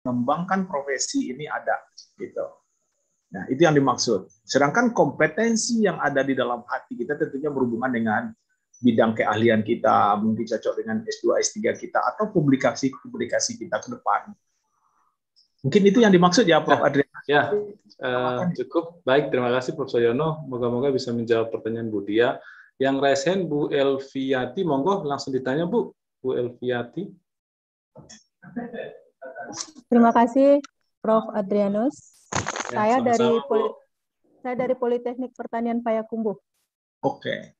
mengembangkan profesi ini ada, gitu. Nah, itu yang dimaksud. Sedangkan kompetensi yang ada di dalam hati kita tentunya berhubungan dengan bidang keahlian kita, mungkin cocok dengan S2, S3 kita, atau publikasi kita ke depan. Mungkin itu yang dimaksud ya, Prof. Adrian. Ya, cukup. Baik, terima kasih Prof. Saryono. Moga-moga bisa menjawab pertanyaan Bu Dia. Yang raise hand Bu Elviati, monggo langsung ditanya Bu Elviati. Terima kasih Prof. Adrianus. Ya, Saya dari Politeknik Pertanian Payakumbuh. Oke.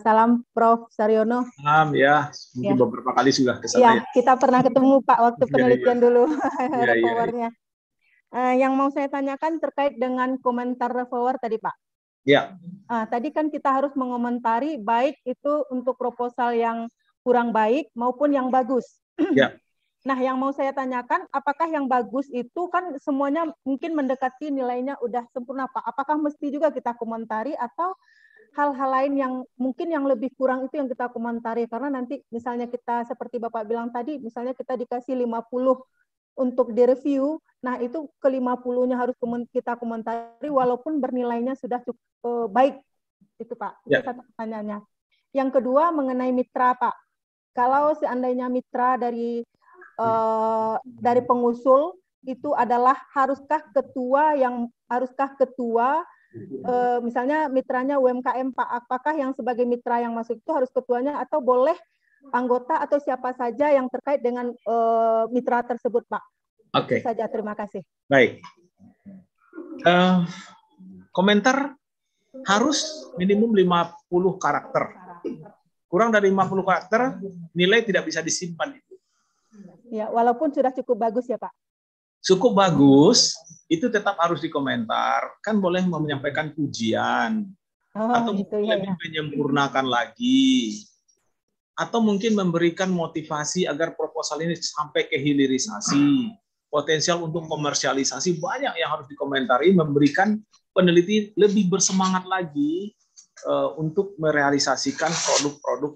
Salam Prof. Saryono. Salam ya, mungkin beberapa kali sudah ke sana. Ya, kita pernah ketemu Pak waktu penelitian dulu reviewernya. Yang mau saya tanyakan terkait dengan komentar reviewer tadi Pak. Ya. Tadi kan kita harus mengomentari baik itu untuk proposal yang kurang baik maupun yang bagus. Ya. Nah, yang mau saya tanyakan, apakah yang bagus itu kan semuanya mungkin mendekati nilainya udah sempurna, Pak? Apakah mesti juga kita komentari atau hal-hal lain yang mungkin yang lebih kurang itu yang kita komentari? Karena nanti misalnya kita seperti Bapak bilang tadi, misalnya kita dikasih 50 untuk direview, nah itu ke 50-nya harus kita komentari walaupun bernilainya sudah cukup baik. Itu Pak, itu satu pertanyaannya. Yang kedua mengenai mitra Pak. Kalau seandainya mitra dari pengusul itu adalah haruskah ketua misalnya mitranya UMKM Pak, apakah yang sebagai mitra yang masuk itu harus ketuanya atau boleh anggota atau siapa saja yang terkait dengan mitra tersebut Pak? Oke. Itu saja, terima kasih. Baik. Komentar harus minimum 50 karakter. Kurang dari 50 karakter, nilai tidak bisa disimpan. Ya, walaupun sudah cukup bagus ya Pak. Cukup bagus, itu tetap harus dikomentar. Kan boleh menyampaikan pujian. Atau gitu, lebih menyempurnakan lagi. Atau mungkin memberikan motivasi agar proposal ini sampai ke hilirisasi. Potensial untuk komersialisasi banyak yang harus dikomentari, memberikan peneliti lebih bersemangat lagi untuk merealisasikan produk-produk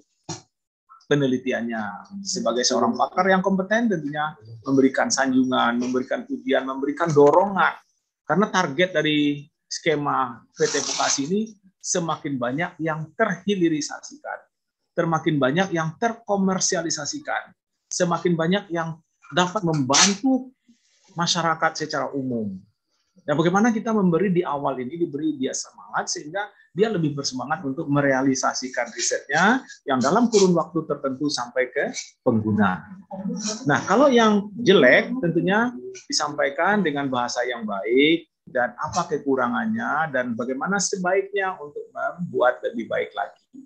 penelitiannya. Sebagai seorang pakar yang kompeten tentunya memberikan sanjungan, memberikan pujian, memberikan dorongan. Karena target dari skema PT Vokasi ini semakin banyak yang terhilirisasikan, semakin banyak yang terkomersialisasikan, semakin banyak yang dapat membantu masyarakat secara umum. Dan bagaimana kita memberi di awal ini, diberi dia semangat sehingga dia lebih bersemangat untuk merealisasikan risetnya yang dalam kurun waktu tertentu sampai ke pengguna. Nah, kalau yang jelek tentunya disampaikan dengan bahasa yang baik dan apa kekurangannya dan bagaimana sebaiknya untuk membuat lebih baik lagi.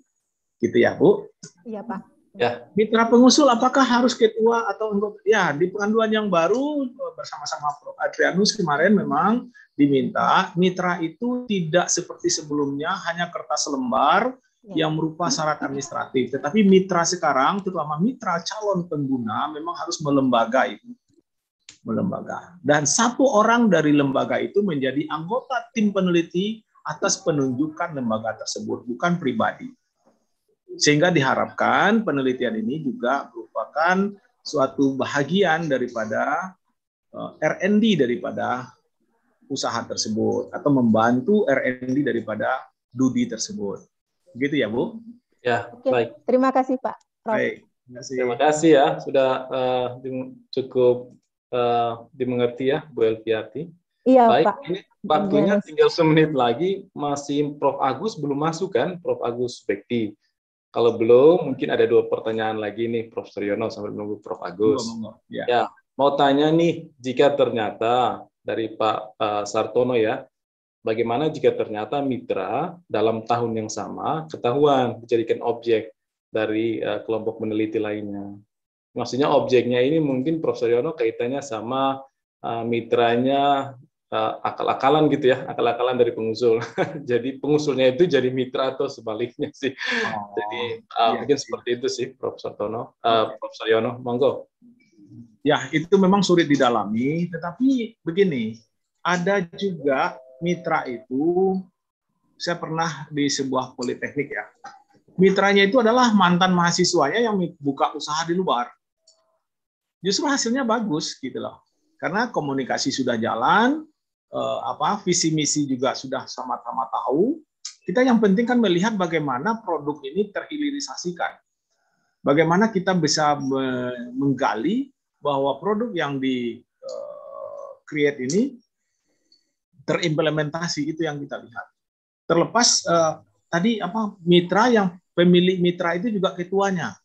Gitu ya, Bu? Iya, Pak. Ya. Mitra pengusul apakah harus ketua atau anggota? Ya, di panduan yang baru bersama-sama Prof. Adrianus kemarin memang diminta mitra itu tidak seperti sebelumnya hanya kertas lembar yang berupa syarat administratif, tetapi mitra sekarang terutama mitra calon pengguna memang harus melembaga. Dan satu orang dari lembaga itu menjadi anggota tim peneliti atas penunjukan lembaga tersebut, bukan pribadi. Sehingga diharapkan penelitian ini juga merupakan suatu bahagian daripada R&D daripada usaha tersebut atau membantu R&D daripada Dudi tersebut. Begitu ya, Bu? Ya, oke. Baik. Terima kasih, Pak. Baik. Terima kasih ya, sudah cukup dimengerti ya, Bu Elviati. Iya, baik, Pak. Ini waktunya tinggal semenit lagi, masih Prof. Agus belum masuk kan, Prof. Agus Bekti. Kalau belum, mungkin ada 2 pertanyaan lagi nih, Prof. Saryono, sambil menunggu Prof. Agus. Ya, mau tanya nih, jika ternyata dari Pak Sartono ya, bagaimana jika ternyata mitra dalam tahun yang sama ketahuan dijadikan objek dari kelompok peneliti lainnya? Maksudnya objeknya ini mungkin Prof. Saryono kaitannya sama mitranya akal-akalan gitu ya, akal-akalan dari pengusul. Jadi pengusulnya itu jadi mitra atau sebaliknya sih. Jadi mungkin seperti itu sih, Prof. Sartono, Prof. Saryono, monggo. Ya, itu memang sulit didalami, tetapi begini, ada juga mitra itu, saya pernah di sebuah politeknik ya, mitranya itu adalah mantan mahasiswanya yang buka usaha di luar. justru hasilnya bagus gitu loh. Karena komunikasi sudah jalan, visi misi juga sudah sama-sama tahu. Kita yang penting kan melihat bagaimana produk ini terhilirisasikan. Bagaimana kita bisa menggali bahwa produk yang di create ini terimplementasi, itu yang kita lihat. Terlepas tadi mitra, yang pemilik mitra itu juga ketuanya.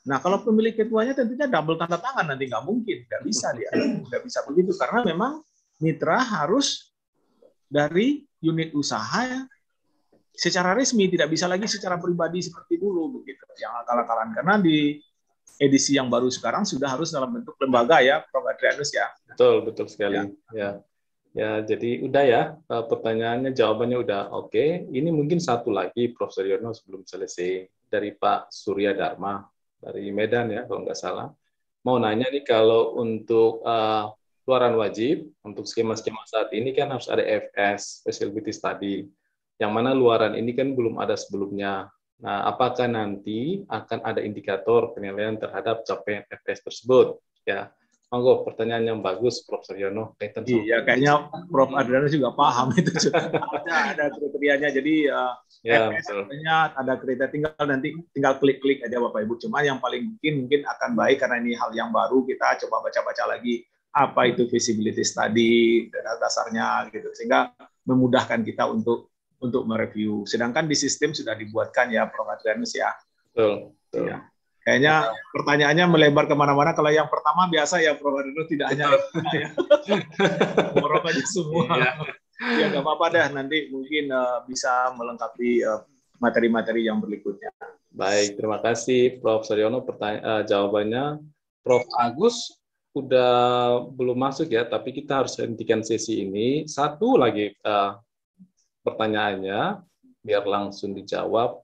Nah, kalau pemilik ketuanya tentunya double tanda tangan, nanti nggak mungkin, nggak bisa dia, nggak bisa begitu, karena memang mitra harus dari unit usaha secara resmi, tidak bisa lagi secara pribadi seperti dulu begitu, yang akal-akalan. Karena di edisi yang baru sekarang sudah harus dalam bentuk lembaga ya, Prof. Adrianus ya. Betul sekali. Ya, jadi udah ya, pertanyaannya, jawabannya udah oke. Ini mungkin satu lagi, Prof. Suryono, sebelum selesai, dari Pak Surya Dharma dari Medan ya, kalau nggak salah. Mau nanya nih, kalau untuk luaran wajib, untuk skema-skema saat ini kan harus ada FS, Feasibility Study, yang mana luaran ini kan belum ada sebelumnya. Nah, apakah nanti akan ada indikator penilaian terhadap capaian FS tersebut? Ya, monggo, pertanyaan yang bagus, Prof. Suryono. Iya, kayaknya Prof. Adrianus juga paham itu. Ada kriterianya. Jadi FS-nya ada kriteria, tinggal klik-klik aja Bapak Ibu. Cuma yang paling mungkin akan baik, karena ini hal yang baru, kita coba baca-baca lagi apa itu feasibility study, dasarnya gitu, sehingga memudahkan kita untuk mereview. Sedangkan di sistem sudah dibuatkan ya, Prof. Adrianus ya. Betul. Ya. Kayaknya pertanyaannya melebar kemana-mana. Kalau yang pertama biasa ya, Prof. Adrianus, tidak hanya ya. Borok aja semua. Ya nggak apa-apa dah, nanti mungkin bisa melengkapi materi-materi yang berikutnya. Baik, terima kasih Prof. Suryono jawabannya. Prof. Agus udah belum masuk ya, tapi kita harus hentikan sesi ini. Satu lagi pertanyaannya, biar langsung dijawab.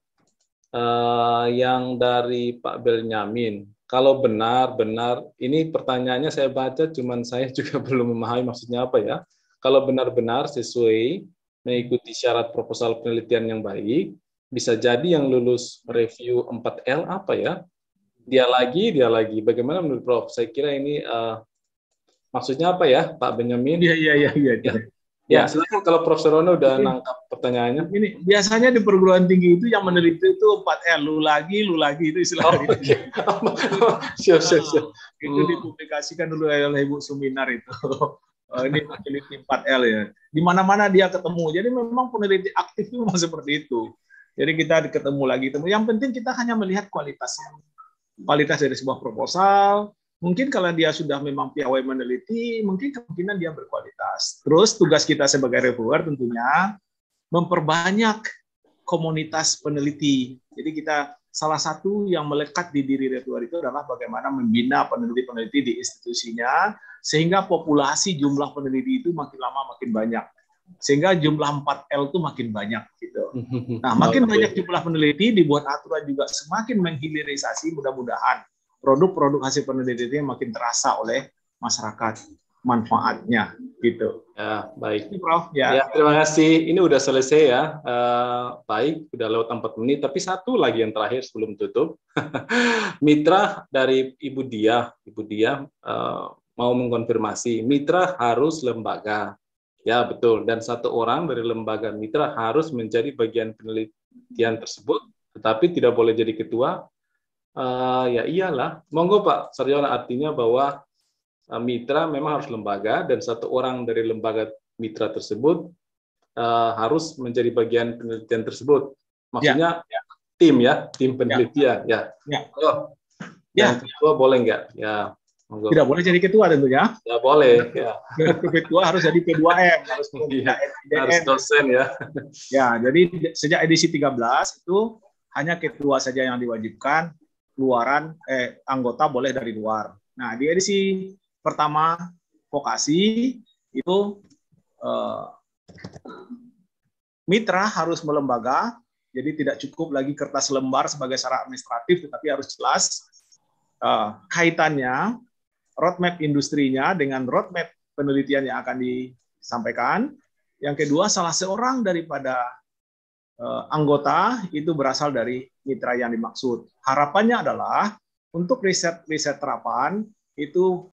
Yang dari Pak Belnyamin, kalau benar, ini pertanyaannya saya baca, cuman saya juga belum memahami maksudnya apa ya. Kalau benar-benar sesuai mengikuti syarat proposal penelitian yang baik, bisa jadi yang lulus review 4L apa ya? Dia lagi. Bagaimana menurut Prof? Saya kira ini maksudnya apa ya, Pak Benyamin? Iya. Ya, silakan kalau Prof. Suryono udah nangkap pertanyaannya. Ini biasanya di perguruan tinggi itu yang meneliti itu 4L, lu lagi itu istilahnya. Siap. Itu dipublikasikan dulu oleh Ibu Suminar itu. Ini peneliti 4L ya. Di mana-mana dia ketemu. Jadi memang peneliti aktif itu memang seperti itu. Jadi kita ketemu lagi. Yang penting kita hanya melihat kualitasnya. Kualitas dari sebuah proposal. Mungkin kalau dia sudah memang piawai meneliti, mungkin kemungkinan dia berkualitas. Terus tugas kita sebagai reviewer tentunya memperbanyak komunitas peneliti. Jadi kita salah satu yang melekat di diri reviewer itu adalah bagaimana membina peneliti-peneliti di institusinya, sehingga populasi jumlah peneliti itu makin lama makin banyak. Sehingga jumlah 4L itu makin banyak gitu. Nah, makin banyak jumlah peneliti, dibuat aturan juga semakin menghilirisasi, mudah-mudahan produk-produk hasil penelitian makin terasa oleh masyarakat manfaatnya gitu. Ya, baik. Ini, Prof. Ya, terima kasih. Ini udah selesai ya. Baik, udah lewat 4 menit. Tapi satu lagi yang terakhir sebelum tutup. Mitra dari Ibu Diah mau mengkonfirmasi. Mitra harus lembaga. Ya, betul. Dan satu orang dari lembaga mitra harus menjadi bagian penelitian tersebut, tetapi tidak boleh jadi ketua. Ya iyalah, monggo Pak Suryono, artinya bahwa mitra memang harus lembaga dan satu orang dari lembaga mitra tersebut harus menjadi bagian penelitian tersebut. Maksudnya tim penelitian ya. Oh, yang ketua boleh nggak? Ya, monggo. Tidak boleh jadi ketua tentunya. Ya boleh. Ya. Ketua harus jadi P2M, harus dosen ya. Ya, jadi sejak edisi 13 itu hanya ketua saja yang diwajibkan. Luaran anggota boleh dari luar. Nah, di edisi pertama vokasi itu mitra harus melembaga, jadi tidak cukup lagi kertas lembar sebagai syarat administratif, tetapi harus jelas kaitannya roadmap industrinya dengan roadmap penelitian yang akan disampaikan. Yang kedua, salah seorang daripada anggota itu berasal dari mitra yang dimaksud. Harapannya adalah untuk riset terapan itu